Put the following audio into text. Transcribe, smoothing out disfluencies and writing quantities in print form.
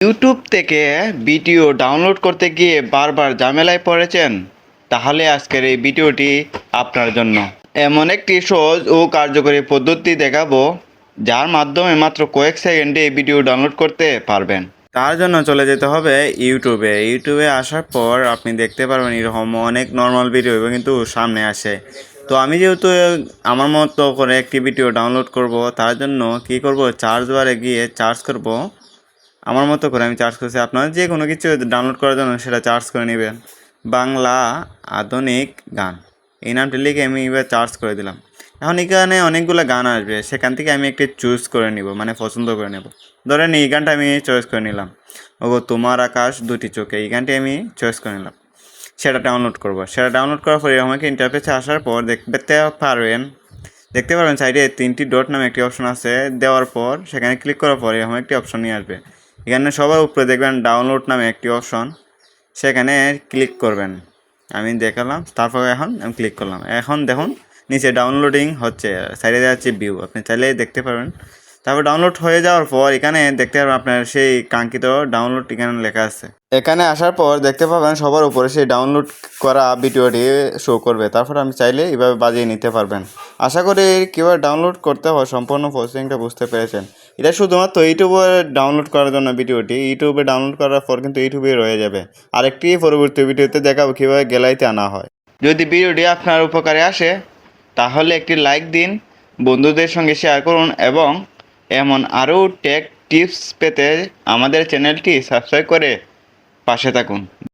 YouTube থেকে video download করতে গিয়ে বারবার ঝামেলায় পড়েছেন? তাহলে আজকের এই ভিডিওটি আপনার জন্য। এমন একটি সহজ ও কার্যকরী পদ্ধতি দেখাবো যার মাধ্যমে মাত্র কয়েক সেকেন্ডে এই ভিডিও ডাউনলোড করতে পারবেন। তার জন্য চলে যেতে হবে ইউটিউবে আসার পর আপনি দেখতে পারবেন এরকম অনেক নর্মাল ভিডিও কিন্তু সামনে আসে। তো আমি যেহেতু আমার মতো করে একটি ভিডিও ডাউনলোড করব, তার জন্য কি করব, চার্জ বারে গিয়ে চার্জ করব। আমার মতো করে আমি চার্জ করছি। আপনারা যে কোনো কিছু ডাউনলোড করার জন্য সেটা চার্জ করে নেবেন। বাংলা আধুনিক গান এই নামটি লিখে আমি এবার চার্জ করে দিলাম। এখন এখানে অনেকগুলো গান আসবে, সেখান থেকে আমি একটি চুজ করে নিব, মানে পছন্দ করে নেব। ধরেন এই গানটা আমি চয়েস করে নিলাম, ওগো তোমার আকাশ দুটি চোখে, এই গানটি আমি চয়েস করে নিলাম। সেটা ডাউনলোড করব। সেটা ডাউনলোড করার পরে আমাকে ইন্টারফেসে আসার পর দেখতে পারবেন সাইডে 3টি ডট নামে একটি অপশন আছে। দেওয়ার পর সেখানে ক্লিক করার পরে এরকম একটি অপশন নিয়ে আসবে। এখানে সবার উপরে দেখবেন ডাউনলোড নামে একটি অপশন, সেখানে ক্লিক করবেন। আমি দেখালাম, তারপরে এখন আমি ক্লিক করলাম। এখন দেখুন নিচে ডাউনলোডিং হচ্ছে, সাইডে যাচ্ছে ভিউ, আপনি চাইলে দেখতে পারবেন। তারপর ডাউনলোড হয়ে যাওয়ার পর এখানে দেখতে পারবেন আপনার সেই কাঙ্ক্ষিত ডাউনলোড এখানে লেখা আছে। এখানে আসার পর দেখতে পাবেন সবার উপরে সেই ডাউনলোড করা ভিডিওটি শো করবে। তারপর আমি চাইলে এভাবে বাজিয়ে নিতে পারবেন। আশা করি কীভাবে ডাউনলোড করতে হয় সম্পূর্ণ প্রসেসিংটা বুঝতে পেরেছেন। এটা শুধুমাত্র ইউটিউবে ডাউনলোড করার জন্য ভিডিওটি। ইউটিউবে ডাউনলোড করার পর কিন্তু ইউটিউবে রয়ে যাবে। আরেকটি পরবর্তী ভিডিওতে দেখাবো কীভাবে গ্যালারিতে আনা হয়। যদি ভিডিওটি আপনার উপকারে আসে তাহলে একটি লাইক দিন, বন্ধুদের সঙ্গে শেয়ার করুন এবং এমন আরও টেক টিপস পেতে আমাদের চ্যানেলটি সাবস্ক্রাইব করে পাশে থাকুন।